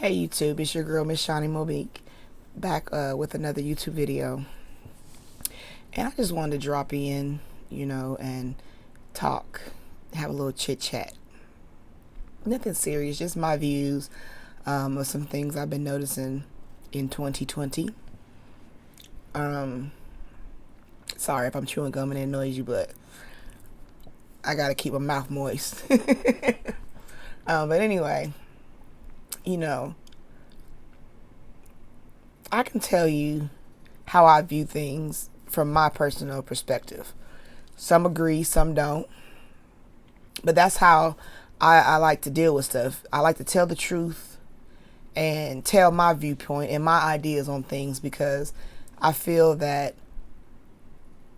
Hey YouTube, it's your girl Miss Shawnee Mobique back with another YouTube video. And I just wanted to drop in, and talk, have a little chit chat. Nothing serious, just my views of some things I've been noticing in 2020. Sorry if I'm chewing gum and it annoys you, but I gotta keep my mouth moist. But anyway, I can tell you how I view things from my personal perspective. Some agree, some don't. But that's how I like to deal with stuff. I like to tell the truth and tell my viewpoint and my ideas on things because I feel that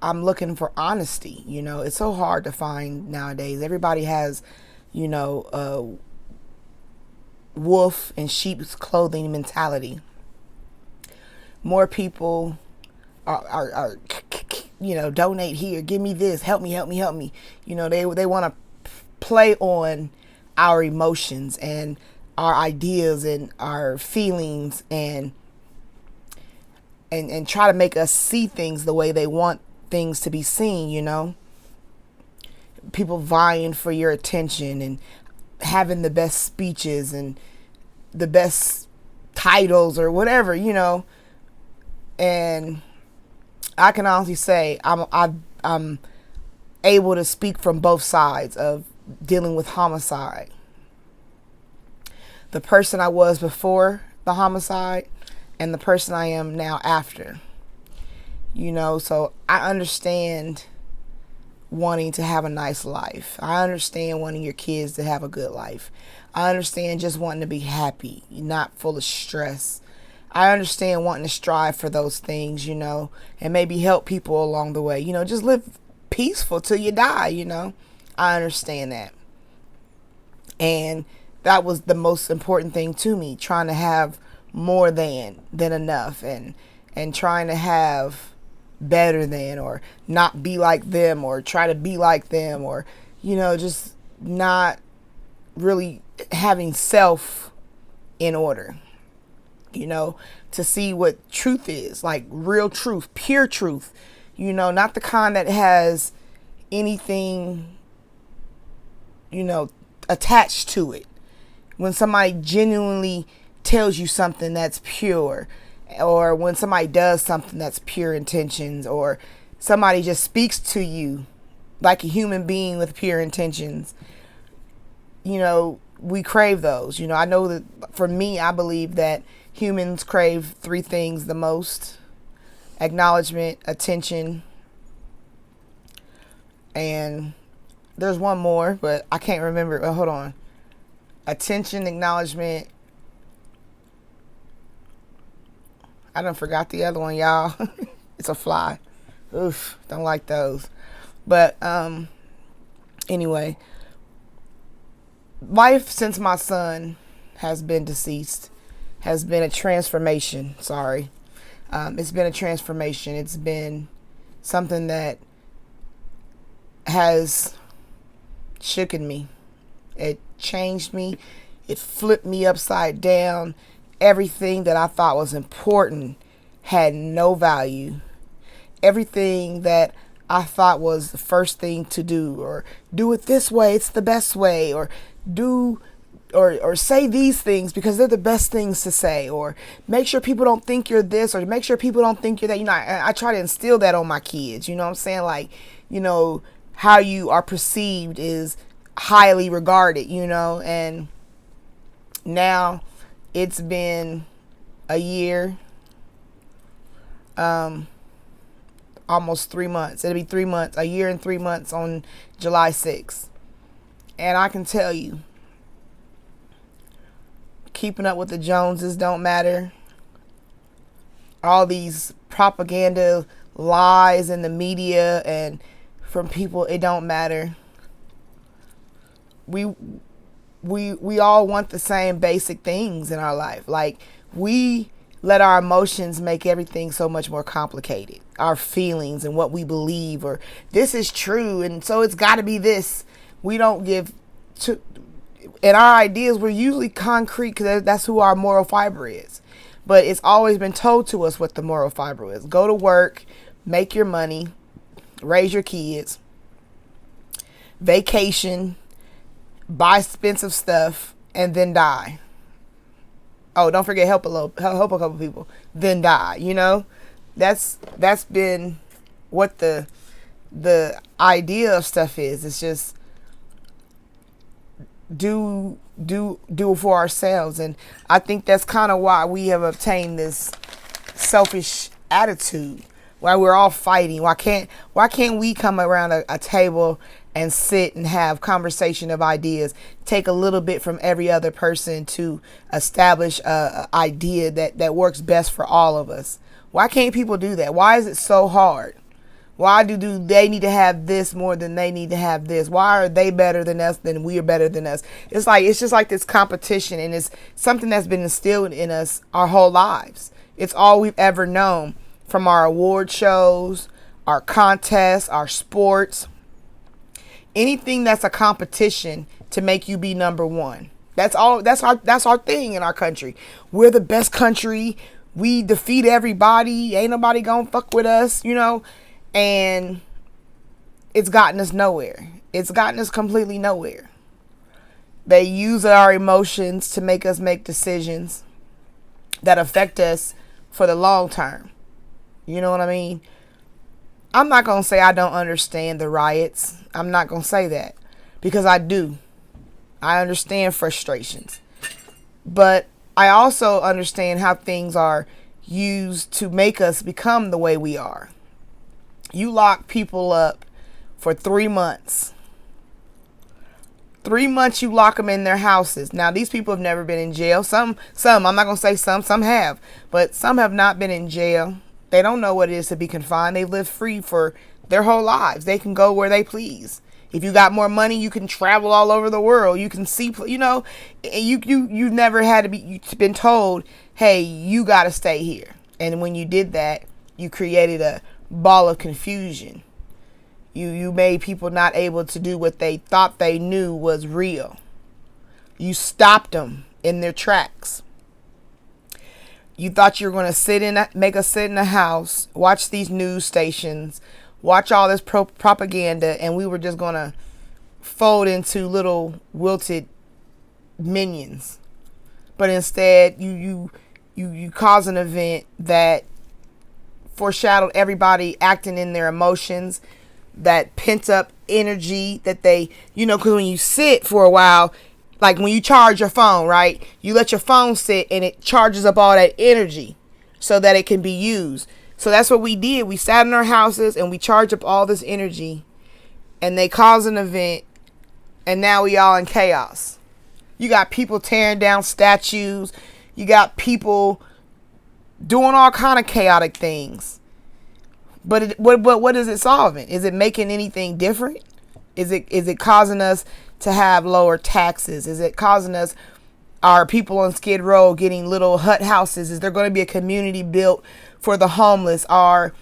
I'm looking for honesty. It's so hard to find nowadays. Everybody has, a wolf in sheep's clothing mentality. More people are donate here, give me this, help me. They want to play on our emotions and our ideas and our feelings and try to make us see things the way they want things to be seen. People vying for your attention and having the best speeches and the best titles or whatever, and I can honestly say I'm able to speak from both sides of dealing with homicide. The person I was before the homicide and the person I am now after. So I understand wanting to have a nice life. I understand wanting your kids to have a good life. I understand just wanting to be happy, not full of stress. I understand wanting to strive for those things, and maybe help people along the way. Just live peaceful till you die, I understand that. And that was the most important thing to me, trying to have more than enough and trying to have better than or not be like them or try to be like them or, just not really having self in order. To see what truth is, like real truth, pure truth, not the kind that has anything, attached to it. When somebody genuinely tells you something that's pure, or when somebody does something that's pure intentions, or somebody just speaks to you like a human being with pure intentions, we crave those. I know that for me, I believe that humans crave three things the most: acknowledgement, attention, and there's one more, but I can't remember. Hold on. Attention, acknowledgement. I done forgot the other one, y'all. It's a fly. Oof, don't like those. But anyway, life since my son has been deceased has been a transformation. It's been a transformation. It's been something that has shooken me. It changed me. It flipped me upside down. Everything that I thought was important had no value. Everything that I thought was the first thing to do, or do it this way, it's the best way, or do or say these things because they're the best things to say, or make sure people don't think you're this, or make sure people don't think you're that. I try to instill that on my kids. You know what I'm saying? Like, how you are perceived is highly regarded, and now it's been a year, almost 3 months. It'll be 3 months, a year and 3 months on July 6th. And I can tell you, keeping up with the Joneses don't matter. All these propaganda lies in the media and from people, it don't matter. We all want the same basic things in our life. Like, we let our emotions make everything so much more complicated. Our feelings and what we believe, or this is true and so it's got to be this. We don't give to And our ideas were usually concrete because that's who our moral fiber is. But it's always been told to us what the moral fiber is. Go to work, make your money, raise your kids, vacation, buy expensive stuff, and then die. Oh, don't forget help a couple people, then die. You know, that's been what the idea of stuff is. It's just do it for ourselves. And I think that's kind of why we have obtained this selfish attitude, why we're all fighting. Why can't we come around a table and sit and have conversation of ideas, take a little bit from every other person to establish a idea that works best for all of us? Why can't people do that? Why is it so hard? Why do they need to have this more than they need to have this? Why are they better than us than we are better than us? It's just like this competition, and it's something that's been instilled in us our whole lives. It's all we've ever known, from our award shows, our contests, our sports, anything that's a competition to make you be number one. That's our thing in our country. We're the best country. We defeat everybody. Ain't nobody gonna fuck with us, you know? And it's gotten us nowhere. It's gotten us completely nowhere. They use our emotions to make us make decisions that affect us for the long term. You know what I mean? I'm not going to say I don't understand the riots. I'm not going to say that, because I do. I understand frustrations. But I also understand how things are used to make us become the way we are. You lock people up for 3 months. 3 months you lock them in their houses. Now, these people have never been in jail. Some, I'm not going to say some have, but some have not been in jail. They don't know what it is to be confined. They live free for their whole lives. They can go where they please. If you got more money, you can travel all over the world. You can see, you know, you never had to you've been told, hey, you got to stay here. And when you did that, you created a ball of confusion. You made people not able to do what they thought they knew was real. You stopped them in their tracks. You thought you were going to make us sit in a house, watch these news stations, watch all this propaganda, and we were just going to fold into little wilted minions. But instead, you caused an event that foreshadowed everybody acting in their emotions, that pent up energy that they, you know, because when you sit for a while, like when you charge your phone, right? You let your phone sit and it charges up all that energy so that it can be used. So that's what we did. We sat in our houses and we charged up all this energy, and they caused an event, and now we all in chaos. You got people tearing down statues. You got people doing all kind of chaotic things. But what is it solving? Is it making anything different? Is it causing us to have lower taxes? Is it causing us, our people on Skid Row getting little hut houses? Is there going to be a community built for the homeless? Are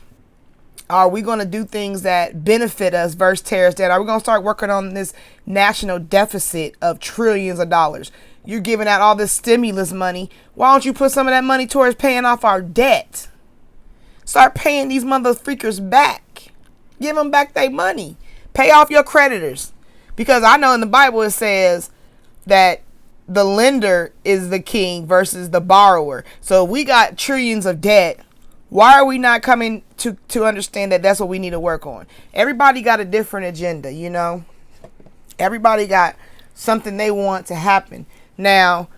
we going to do things that benefit us versus tear us down? Are we going to start working on this national deficit of trillions of dollars? You're giving out all this stimulus money. Why don't you put some of that money towards paying off our debt? Start paying these mother freakers back. Give them back their money. Pay off your creditors. Because I know in the Bible it says that the lender is the king versus the borrower. So if we got trillions of debt, why are we not coming to understand that that's what we need to work on? Everybody got a different agenda, you know. Everybody got something they want to happen. Now,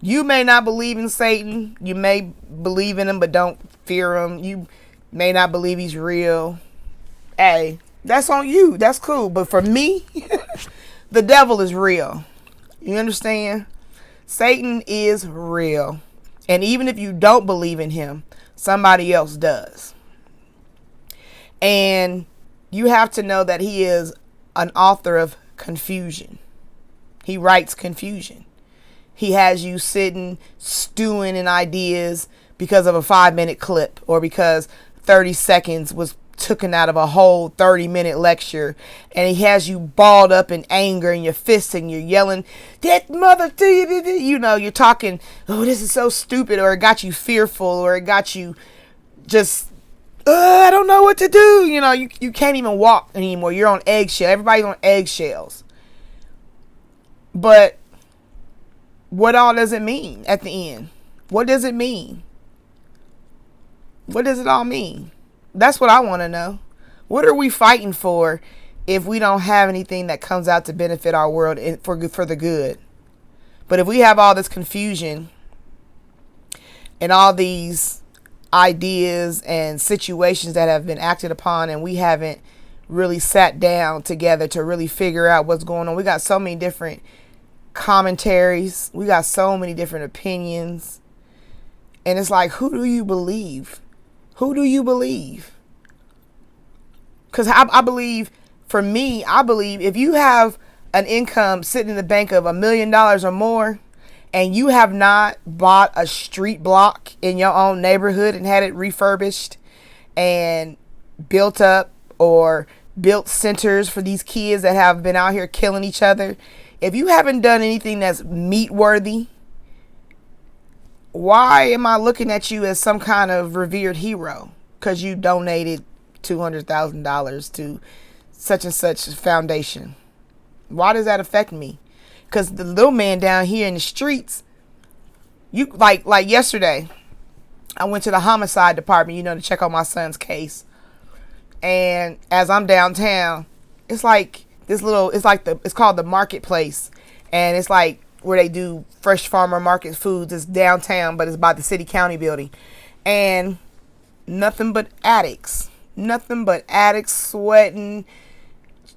you may not believe in Satan. You may believe in him but don't fear him. You may not believe he's real. Hey, that's on you. That's cool. But for me, the devil is real. You understand? Satan is real. And even if you don't believe in him, somebody else does. And you have to know that he is an author of confusion. He writes confusion. He has you sitting, stewing in ideas because of a 5-minute clip, or because 30 seconds was taken out of a whole 30-minute lecture, and he has you balled up in anger and your fists and you're yelling, that mother, you know, you're talking, oh, this is so stupid, or it got you fearful, or it got you just, I don't know what to do. You know, you can't even walk anymore. You're on eggshells. Everybody's on eggshells. But what all does it mean at the end? What does it mean? What does it all mean? That's what I want to know. What are we fighting for if we don't have anything that comes out to benefit our world for the good? But if we have all this confusion and all these ideas and situations that have been acted upon, and we haven't really sat down together to really figure out what's going on. We got so many different commentaries. We got so many different opinions. And it's like, who do you believe? Who do you believe? Because I believe, for me, I believe if you have an income sitting in the bank of $1 million or more, and you have not bought a street block in your own neighborhood and had it refurbished and built up, or built centers for these kids that have been out here killing each other, if you haven't done anything that's meat worthy, why am I looking at you as some kind of revered hero? Because you donated $200,000 to such and such foundation. Why does that affect me? Because the little man down here in the streets, you like yesterday, I went to the homicide department, you know, to check on my son's case. And as I'm downtown, it's like this little, it's called the marketplace. And it's like where they do fresh farmer market foods. It's downtown, but it's by the city county building. And nothing but addicts sweating,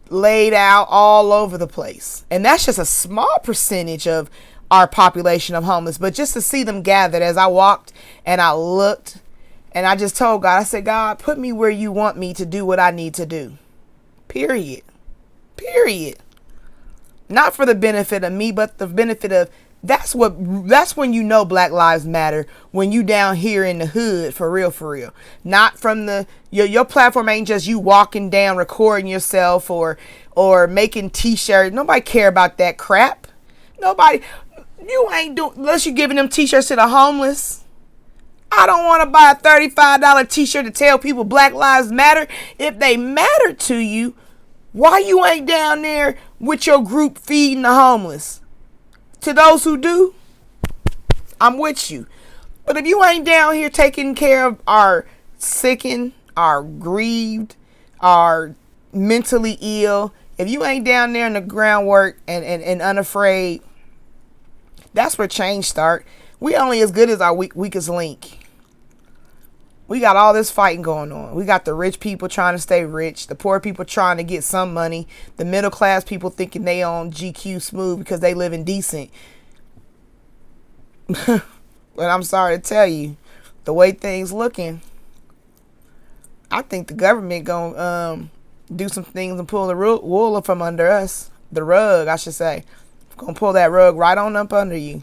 laid out all over the place. And that's just a small percentage of our population of homeless. But just to see them gathered, as I walked and I looked, and I just told God, I said, God, put me where you want me to do what I need to do. Period. Not for the benefit of me, but the benefit of, that's when you know Black Lives Matter, when you down here in the hood, for real. Not from your platform ain't just you walking down, recording yourself or making t-shirts. Nobody care about that crap. Nobody, you ain't doing, unless you giving them t-shirts to the homeless. I don't want to buy a $35 t-shirt to tell people Black Lives Matter. If they matter to you, why you ain't down there with your group feeding the homeless? To those who do, I'm with you. But if you ain't down here taking care of our sickened, our grieved, our mentally ill, if you ain't down there in the groundwork and unafraid, that's where change start. We only as good as our weakest link. We got all this fighting going on. We got the rich people trying to stay rich, the poor people trying to get some money, the middle class people thinking they on GQ smooth because they living decent. But I'm sorry to tell you, the way things looking, I think the government gonna do some things and pull the wool from under us. The rug, I should say. Gonna pull that rug right on up under you.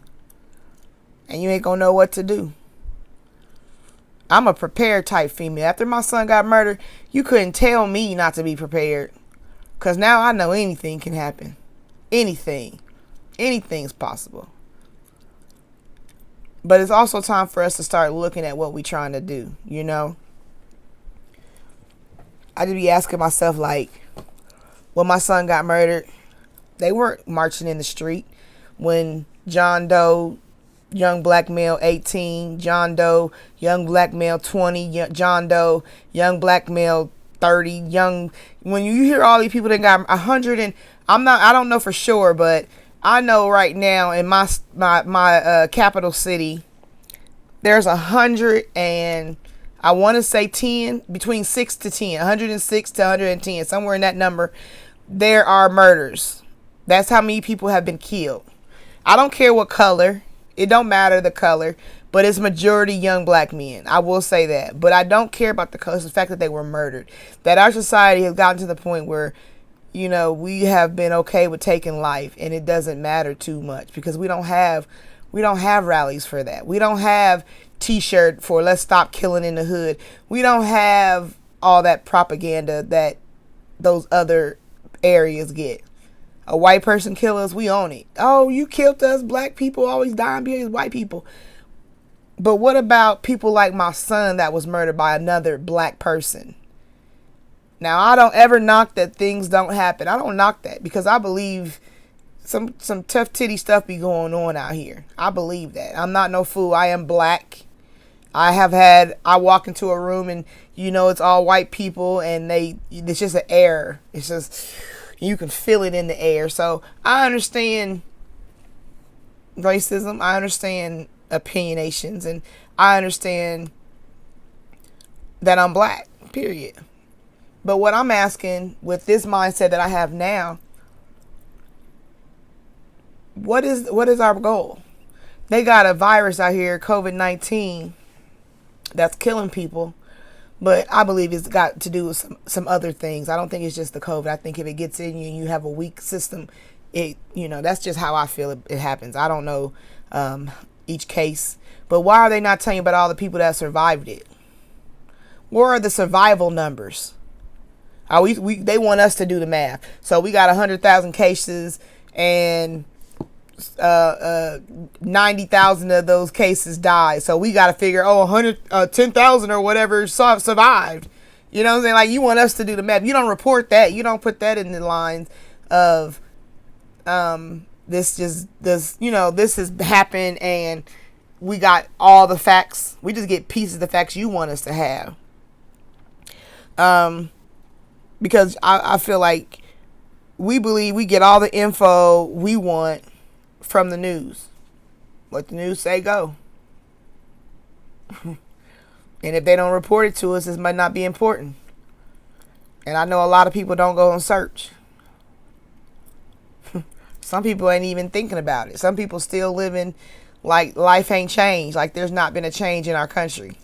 And you ain't gonna know what to do. I'm a prepared type female. After my son got murdered, you couldn't tell me not to be prepared. Because now I know anything can happen. Anything. Anything's possible. But it's also time for us to start looking at what we're trying to do, you know? I just be asking myself, like, when my son got murdered, they weren't marching in the street. When John Doe, young black male 18, John Doe, young black male 20, John Doe, young black male 30, when you hear all these people that got 100, and I don't know for sure, but I know right now in my capital city, there's 100 and I want to say 10, between 6 to 10, 106 to 110, somewhere in that number, there are murders. That's how many people have been killed. I don't care what color. It don't matter the color, but it's majority young black men. I will say that. But I don't care about the color. It's the fact that they were murdered. That our society has gotten to the point where, you know, we have been okay with taking life, and it doesn't matter too much because we don't have rallies for that. We don't have t-shirt for let's stop killing in the hood. We don't have all that propaganda that those other areas get. A white person kill us, we own it. Oh, you killed us. Black people always dying because white people. But what about people like my son that was murdered by another black person? Now, I don't ever knock that things don't happen. I don't knock that because I believe some tough titty stuff be going on out here. I believe that. I'm not no fool. I am black. I walk into a room and it's all white people and it's just an air. It's just, you can feel it in the air. So I understand racism. I understand opinionations, and I understand that I'm black, period. But what I'm asking with this mindset that I have now, what is our goal? They got a virus out here, COVID-19, that's killing people, but I believe it's got to do with some other things. I don't think it's just the COVID. I think if it gets in you and you have a weak system, that's just how I feel it happens. I don't know each case, but why are they not telling you about all the people that survived it? Where are the survival numbers? They want us to do the math. So we got 100,000 cases and 90,000 of those cases died. So we got to figure, 10,000 or whatever survived. You know what I'm saying? Like, you want us to do the math. You don't report that. You don't put that in the lines of this has happened and we got all the facts. We just get pieces of the facts you want us to have. Because I feel like we believe we get all the info we want from the news. What the news say, go. And if they don't report it to us, it might not be important. And I know a lot of people don't go and search. Some people ain't even thinking about it. Some people still living like life ain't changed, like there's not been a change in our country.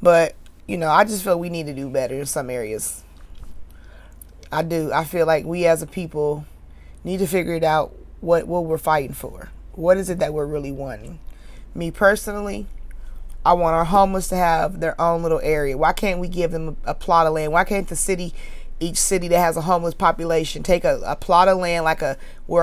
But, I just feel we need to do better in some areas. I do. I feel like we as a people need to figure it out what we're fighting for. What is it that we're really wanting? Me personally, I want our homeless to have their own little area. Why can't we give them a plot of land? Why can't each city that has a homeless population take a plot of land like a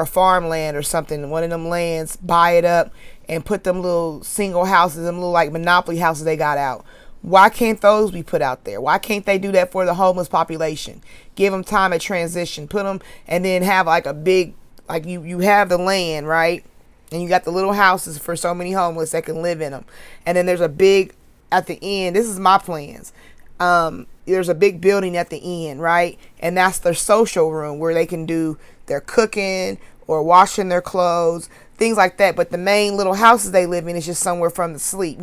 farmland or something, one of them lands, buy it up and put them little single houses, them little like monopoly houses they got out. Why can't those be put out there? Why can't they do that for the homeless population? Give them time of transition, put them, and then have like a big, like you have the land, right? And you got the little houses for so many homeless that can live in them. And then there's a big, at the end, this is my plans. There's a big building at the end, right? And that's their social room where they can do their cooking or washing their clothes, things like that. But the main little houses they live in is just somewhere from the sleep,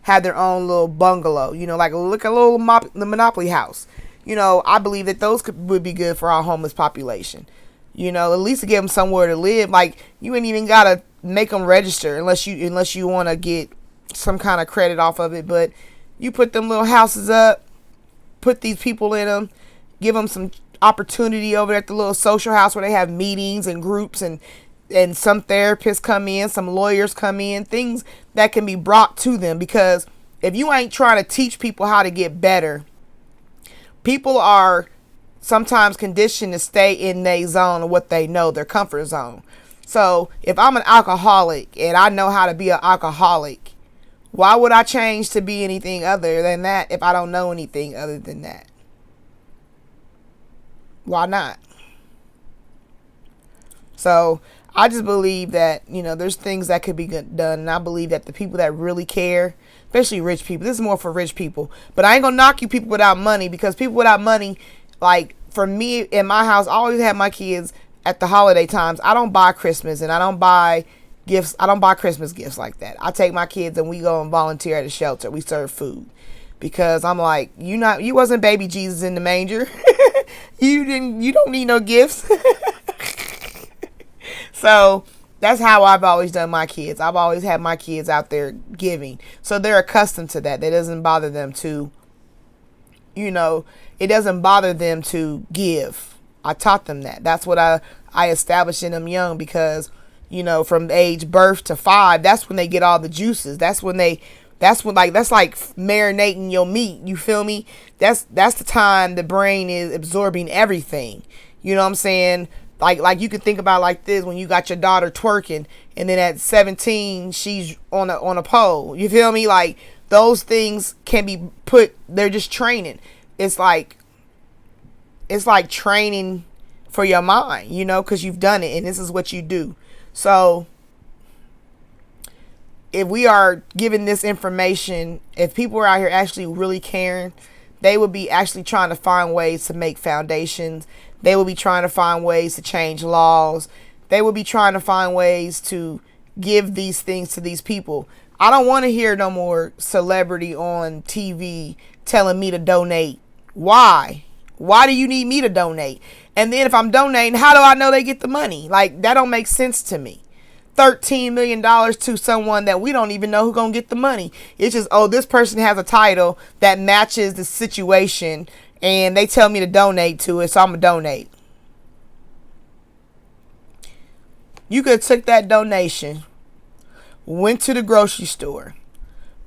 have their own little bungalow, like a little monopoly house. I believe that those would be good for our homeless population. At least to give them somewhere to live. Like, you ain't even got to make them register unless you want to get some kind of credit off of it. But you put them little houses up, put these people in them, give them some opportunity over at the little social house where they have meetings and groups and some therapists come in, some lawyers come in, things that can be brought to them. Because if you ain't trying to teach people how to get better, people are sometimes conditioned to stay in their zone of what they know, their comfort zone. So if I'm an alcoholic and I know how to be an alcoholic, why would I change to be anything other than that if I don't know anything other than that? Why not? So I just believe that, there's things that could be done. And I believe that the people that really care, especially rich people, this is more for rich people. But I ain't going to knock you people without money, because people without money, like for me in my house, I always have my kids at the holiday times. I don't buy Christmas and I don't buy gifts. I don't buy Christmas gifts like that. I take my kids and we go and volunteer at a shelter. We serve food. Because I'm like, you wasn't baby Jesus in the manger. You don't need no gifts. So that's how I've always done my kids. I've always had my kids out there giving. So they're accustomed to that. That doesn't bother them to, it doesn't bother them to give. I taught them that. That's what I established in them young, because, from age birth to 5. That's when they get all the juices. That's when that's like marinating your meat. You feel me? That's the time the brain is absorbing everything. You know what I'm saying? Like you could think about it like this: when you got your daughter twerking, and then at 17 she's on a pole. You feel me? Like those things can be put. They're just training. It's like training for your mind, because you've done it and this is what you do. So if we are giving this information, if people are out here actually really caring, they would be actually trying to find ways to make foundations. They will be trying to find ways to change laws. They will be trying to find ways to give these things to these people. I don't want to hear no more celebrity on TV telling me to donate. Why? Why do you need me to donate? And then if I'm donating, how do I know they get the money? Like, that don't make sense to me. $13 million to someone that we don't even know who's going to get the money. It's just, oh, this person has a title that matches the situation and they tell me to donate to it, so I'm going to donate. You could have took that donation, went to the grocery store,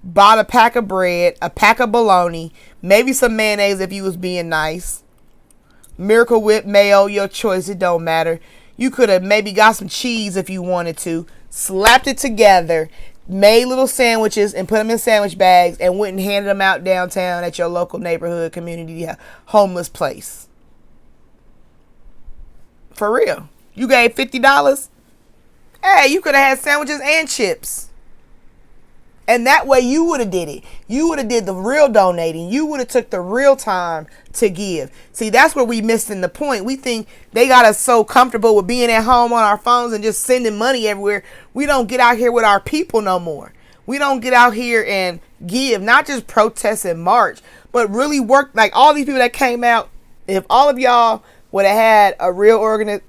bought a pack of bread, a pack of bologna, maybe some mayonnaise if you was being nice, Miracle Whip, mayo, your choice, it don't matter. You could have maybe got some cheese if you wanted to, slapped it together, made little sandwiches and put them in sandwich bags and went and handed them out downtown at your local neighborhood community homeless place. For real. You gave $50. Hey, you could have had sandwiches and chips. And that way you would have did it. You would have did the real donating. You would have took the real time to give. See, that's where we missing the point. We think they got us so comfortable with being at home on our phones and just sending money everywhere. We don't get out here with our people no more. We don't get out here and give, not just protest and march, but really work. Like all these people that came out, if all of y'all would have had a real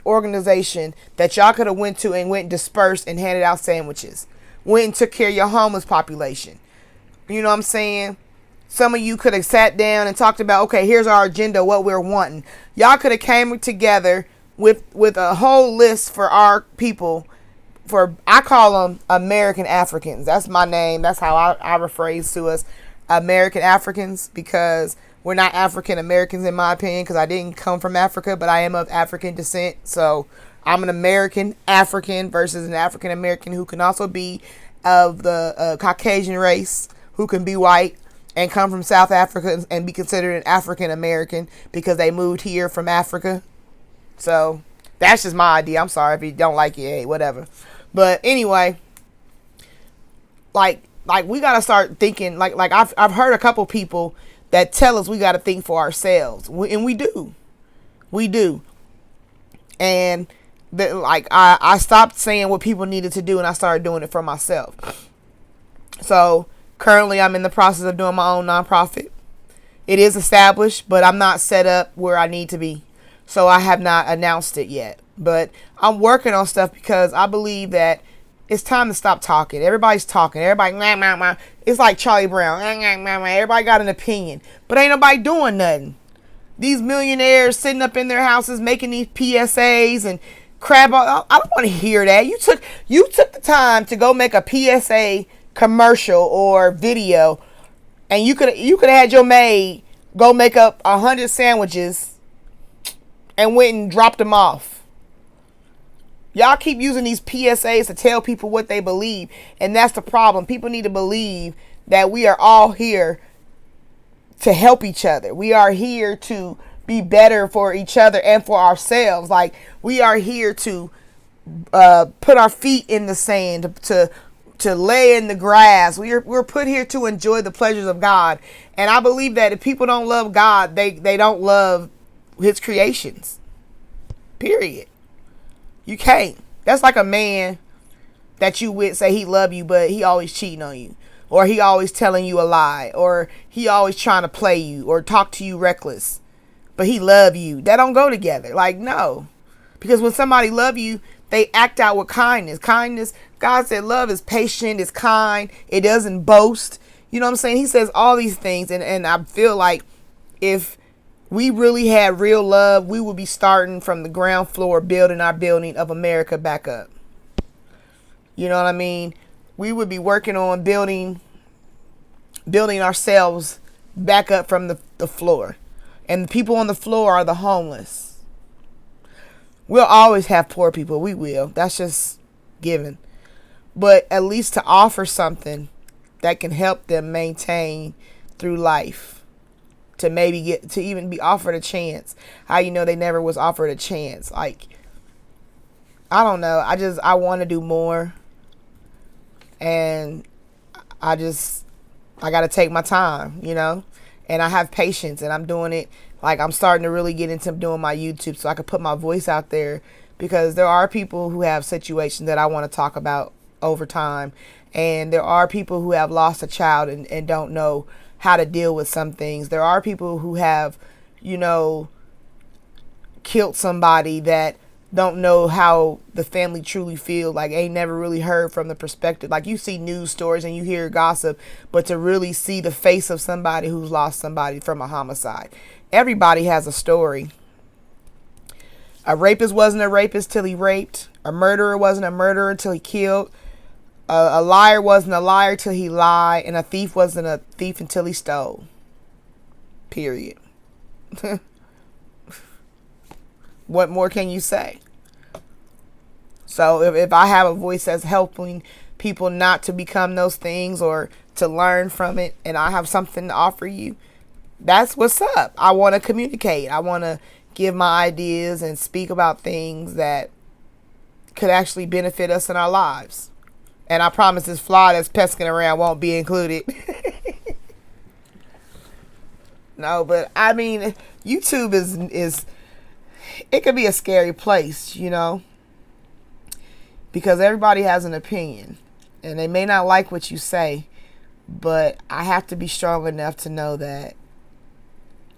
organization that y'all could have went to and went and dispersed and handed out sandwiches, went and took care of your homeless population. You know what I'm saying? Some of you could have sat down and talked about, okay, here's our agenda, what we're wanting. Y'all could have came together with a whole list for our people. I call them American Africans. That's my name. That's how I rephrase to us, American Africans, because we're not African Americans in my opinion, because I didn't come from Africa, but I am of African descent. So I'm an American African versus an African American who can also be of the Caucasian race, who can be white and come from South Africa and be considered an African American because they moved here from Africa. So that's just my idea. I'm sorry if you don't like it, hey, whatever. But anyway, like we gotta start thinking. Like I've heard a couple people that tell us we gotta think for ourselves, and we do. And I stopped saying what people needed to do and I started doing it for myself. So currently I'm in the process of doing my own nonprofit. It is established, but I'm not set up where I need to be. So I have not announced it yet. But I'm working on stuff because I believe that it's time to stop talking. Everybody's talking. Everybody, it's like Charlie Brown. Everybody got an opinion, but ain't nobody doing nothing. These millionaires sitting up in their houses making these PSAs and crap. I don't want to hear that. You took the time to go make a PSA commercial or video, and you could have had your maid go make up 100 sandwiches and went and dropped them off. Y'all keep using these PSAs to tell people what they believe, and that's the problem. People need to believe that we are all here to help each other. We are here to be better for each other and for ourselves. Like, we are here to put our feet in the sand, to lay in the grass. We're put here to enjoy the pleasures of God. And I believe that if people don't love God, they don't love his creations. Period. You can't. That's like a man that you would say he love you, but he always cheating on you, or he always telling you a lie, or he always trying to play you or talk to you reckless, but he love you. That don't go together. Like, no. Because when somebody love you, they act out with kindness. Kindness, God said love is patient, it's kind, it doesn't boast. You know what I'm saying? He says all these things, and I feel like if we really had real love, we would be starting from the ground floor, building our building of America back up. You know what I mean? We would be working on building ourselves back up from the floor. And the people on the floor are the homeless. We'll always have poor people. We will. That's just given. But at least to offer something that can help them maintain through life. To maybe get to even be offered a chance. How you know they never was offered a chance? Like, I don't know. I want to do more. And I got to take my time, you know, and I have patience, and I'm doing it. Like, I'm starting to really get into doing my YouTube so I can put my voice out there, because there are people who have situations that I want to talk about over time. And there are people who have lost a child and don't know how to deal with some things. There are people who have, you know, killed somebody that don't know how the family truly feel. Like, ain't never really heard from the perspective. Like, you see news stories and you hear gossip, but to really see the face of somebody who's lost somebody from a homicide. Everybody has a story. A rapist wasn't a rapist till he raped. A murderer wasn't a murderer till he killed. A liar wasn't a liar till he lied. And a thief wasn't a thief until he stole. Period. What more can you say? So if I have a voice that's helping people not to become those things or to learn from it, and I have something to offer you, that's what's up. I want to communicate. I want to give my ideas and speak about things that could actually benefit us in our lives. And I promise this fly that's pesking around won't be included. No, but I mean, YouTube is it could be a scary place, you know, because everybody has an opinion and they may not like what you say, but I have to be strong enough to know that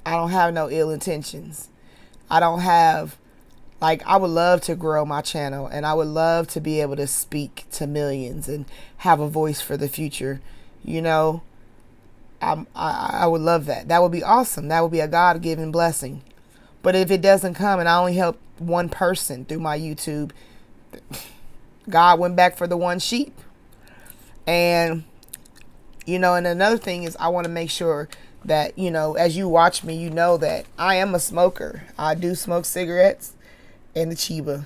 I don't have no ill intentions. I don't have, like, I would love to grow my channel, and I would love to be able to speak to millions and have a voice for the future. You know, I would love that. That would be awesome. That would be a God-given blessing. But if it doesn't come and I only help one person through my YouTube, God went back for the one sheep. And, you know, and another thing is I want to make sure that, you know, as you watch me, you know that I am a smoker. I do smoke cigarettes and the Chiba.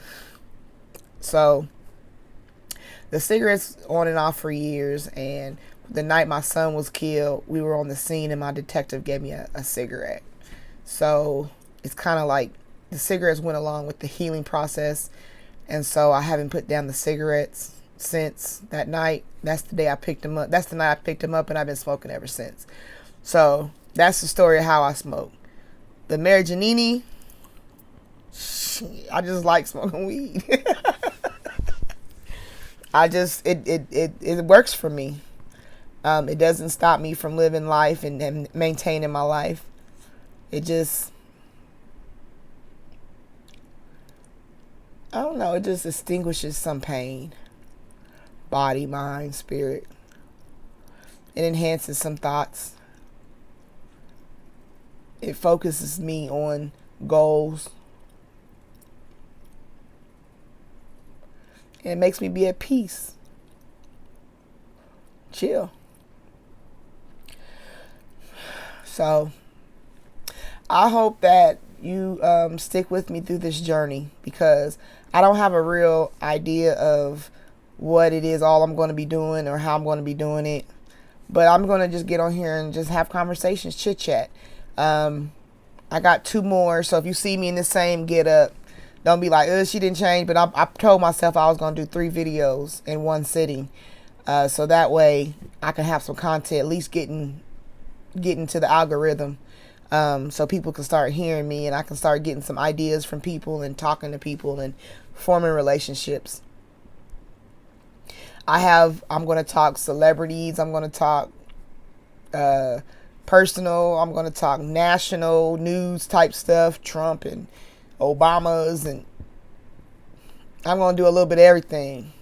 So the cigarettes on and off for years. And the night my son was killed, we were on the scene and my detective gave me a cigarette. So it's kind of like the cigarettes went along with the healing process. And so I haven't put down the cigarettes since that night. That's the day I picked them up. That's the night I picked them up, and I've been smoking ever since. So that's the story of how I smoke. The Mary Janini, I just like smoking weed. It works for me. It doesn't stop me from living life and maintaining my life. It just, I don't know, it just extinguishes some pain. Body, mind, spirit. It enhances some thoughts. It focuses me on goals. And it makes me be at peace. Chill. So I hope that you stick with me through this journey, because I don't have a real idea of what it is all I'm going to be doing or how I'm going to be doing it. But I'm going to just get on here and just have conversations, chit chat. I got 2 more. So if you see me in the same get up, don't be like, she didn't change. But I told myself I was going to do 3 videos in one sitting. So that way I can have some content, at least getting to the algorithm. So people can start hearing me and I can start getting some ideas from people and talking to people and forming relationships. I'm going to talk celebrities. I'm going to talk personal. I'm going to talk national news type stuff, Trump and Obama's, and I'm going to do a little bit of everything.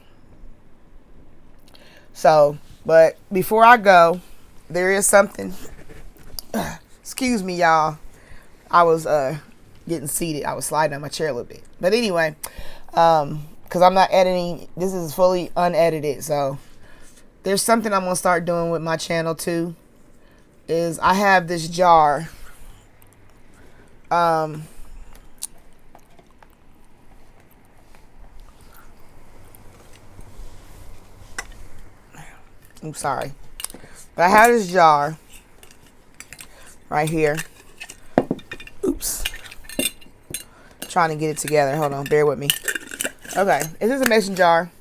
So, but before I go, there is something. Excuse me, y'all. I was getting seated. I was sliding on my chair a little bit. But anyway, because I'm not editing. This is fully unedited. So there's something I'm going to start doing with my channel too. Is I have this jar. I'm sorry. But I have this jar right here. Oops. Trying to get it together. Hold on. Bear with me. Okay. This is a mason jar.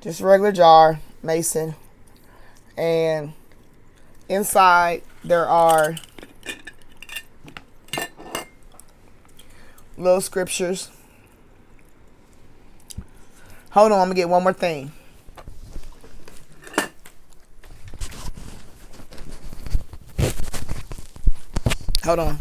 Just a regular jar. Mason. And inside there are little scriptures. Hold on. I'm going to get one more thing. Hold on.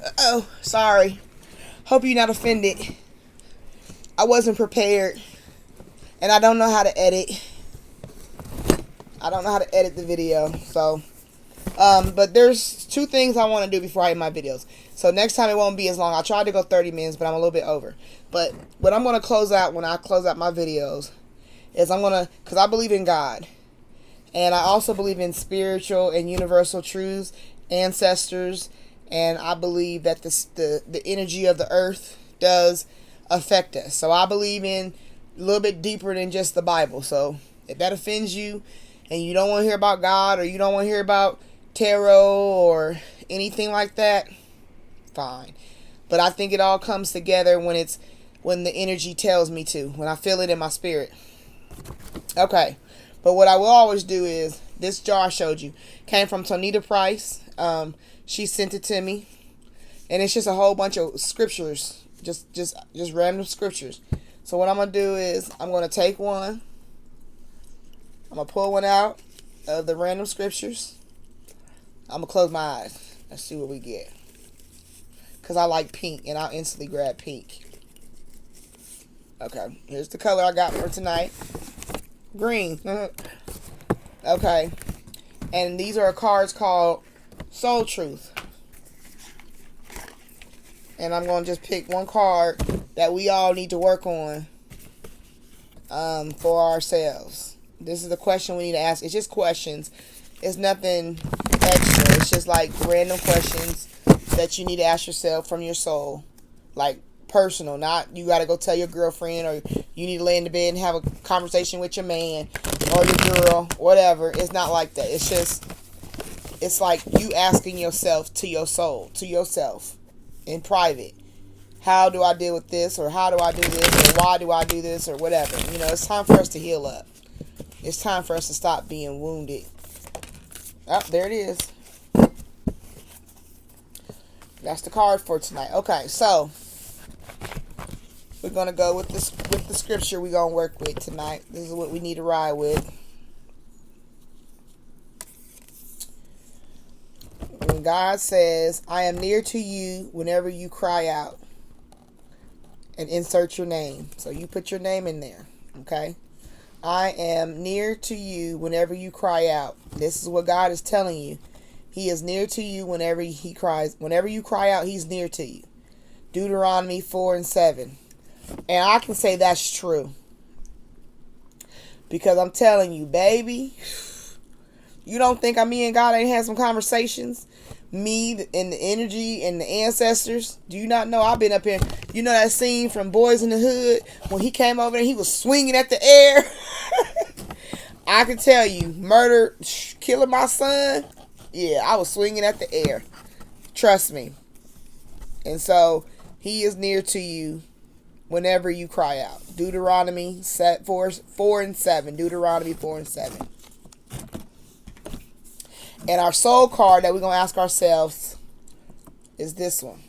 Uh-oh. Sorry. Hope you're not offended. I wasn't prepared. And I don't know how to edit. I don't know how to edit the video. So... but there's two things I want to do before I end my videos. So next time it won't be as long. I tried to go 30 minutes, but I'm a little bit over. But what I'm going to close out when I close out my videos is I'm going to, because I believe in God. And I also believe in spiritual and universal truths, ancestors. And I believe that the energy of the earth does affect us. So I believe in a little bit deeper than just the Bible. So if that offends you and you don't want to hear about God, or you don't want to hear about tarot or anything like that, fine. But I think it all comes together when the energy tells me to, when I feel it in my spirit. Okay. But what I will always do is, this jar I showed you came from Tonita Price. She sent it to me, and it's just a whole bunch of scriptures, just random scriptures. So what I'm gonna do is I'm gonna take one. I'm gonna pull one out of the random scriptures. I'm going to close my eyes. Let's see what we get. Because I like pink, and I'll instantly grab pink. Okay. Here's the color I got for tonight. Green. Okay. And these are cards called Soul Truth. And I'm going to just pick one card that we all need to work on for ourselves. This is the question we need to ask. It's just questions. It's nothing extra. It's just like random questions that you need to ask yourself from your soul. Like personal, not you got to go tell your girlfriend, or you need to lay in the bed and have a conversation with your man or your girl, whatever. It's not like that. It's like you asking yourself to your soul, to yourself in private. How do I deal with this? Or how do I do this? Or why do I do this? Or whatever. You know, it's time for us to heal up. It's time for us to stop being wounded. Oh, there it is. That's the card for tonight. Okay, so we're gonna go with the scripture we're gonna work with tonight. This is what we need to ride with. When God says, "I am near to you whenever you cry out," and insert your name. So you put your name in there. Okay. I am near to you whenever you cry out. This is what God is telling you. He is near to you whenever he cries. Whenever you cry out, he's near to you. Deuteronomy 4:7. And I can say that's true. Because I'm telling you, baby, you don't think me and God ain't had some conversations? Me and the energy and the ancestors. Do you not know I've been up here? You know that scene from Boys in the Hood when he came over and he was swinging at the air? I can tell you, murder, killing my son. Yeah, I was swinging at the air. Trust me. And so he is near to you whenever you cry out. Deuteronomy 4:7. Deuteronomy 4:7. And our soul card that we're going to ask ourselves is this one.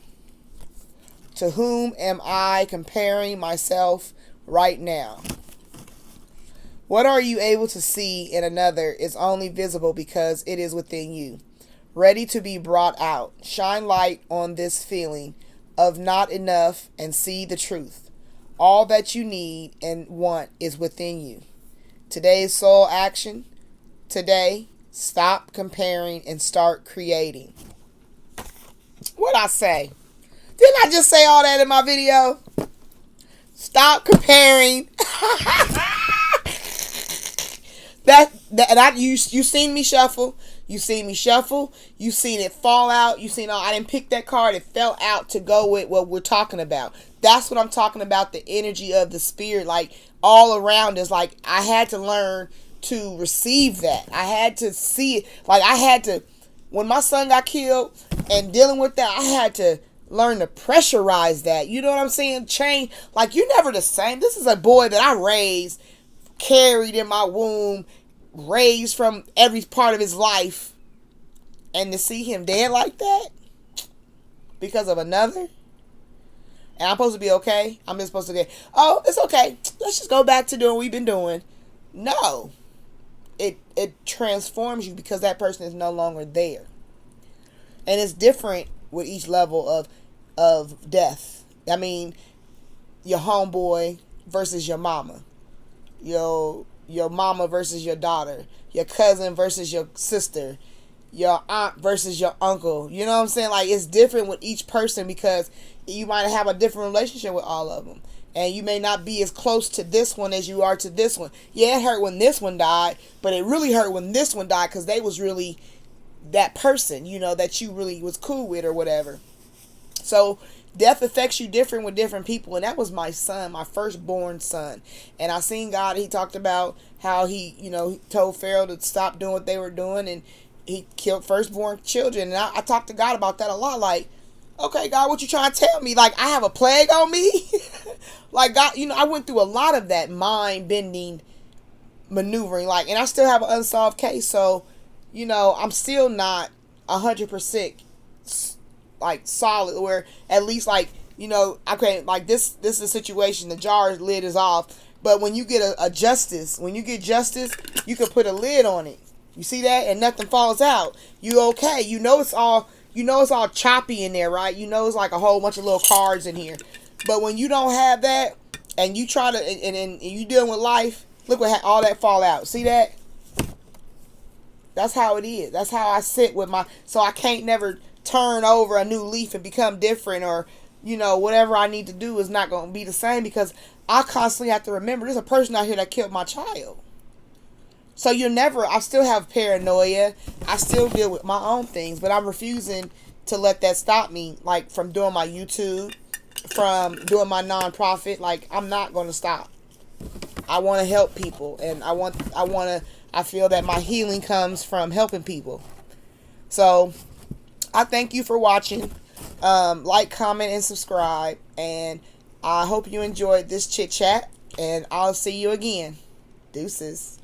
To whom am I comparing myself right now? What are you able to see in another is only visible because it is within you, ready to be brought out. Shine light on this feeling of not enough and see the truth. All that you need and want is within you. Today's soul action. Today, stop comparing and start creating. What'd I say? Didn't I just say all that in my video? Stop comparing. You seen me shuffle. You seen me shuffle. You seen it fall out. You seen, oh, I didn't pick that card. It fell out to go with what we're talking about. That's what I'm talking about. The energy of the spirit, like all around us. Like I had to learn to receive that. I had to see it. Like I had to, when my son got killed and dealing with that, I had to learn to pressurize that. You know what I'm saying? Change. Like you're never the same. This is a boy that I raised, carried in my womb, raised from every part of his life, and to see him dead like that because of another, and I'm supposed to be okay. I'm just supposed to get, oh, it's okay, let's just go back to doing what we've been doing. No, it transforms you because that person is no longer there, and it's different with each level of death. I mean, your homeboy versus your mama, your mama versus your daughter, your cousin versus your sister, your aunt versus your uncle. You know what I'm saying? Like it's different with each person because you might have a different relationship with all of them. And you may not be as close to this one as you are to this one. Yeah, it hurt when this one died, but it really hurt when this one died because they was really that person, you know, that you really was cool with or whatever. So death affects you different with different people, and that was my son, my firstborn son. And I seen God. He talked about how he, you know, he told Pharaoh to stop doing what they were doing, and he killed firstborn children. And I talked to God about that a lot. Like, okay, God, what you trying to tell me? Like, I have a plague on me? Like, God, you know, I went through a lot of that mind-bending maneuvering, like, and I still have an unsolved case. So, you know, I'm still not 100% like solid, where at least like, you know, okay, like this is a situation, the jar lid is off, but when you get a justice, when you get justice, you can put a lid on it. You see that? And nothing falls out. You okay. You know it's all choppy in there, right? You know it's like a whole bunch of little cards in here. But when you don't have that and you try to and you dealing with life, look what all that fall out. See that? That's how it is. That's how I sit with so I can't never turn over a new leaf and become different, or, you know, whatever I need to do is not going to be the same, because I constantly have to remember there's a person out here that killed my child. So I still have paranoia. I still deal with my own things, but I'm refusing to let that stop me, like from doing my YouTube, from doing my nonprofit. Like, I'm not going to stop. I want to help people, and I feel that my healing comes from helping people. So I thank you for watching. Like, comment, and subscribe. And I hope you enjoyed this chit chat. And I'll see you again. Deuces.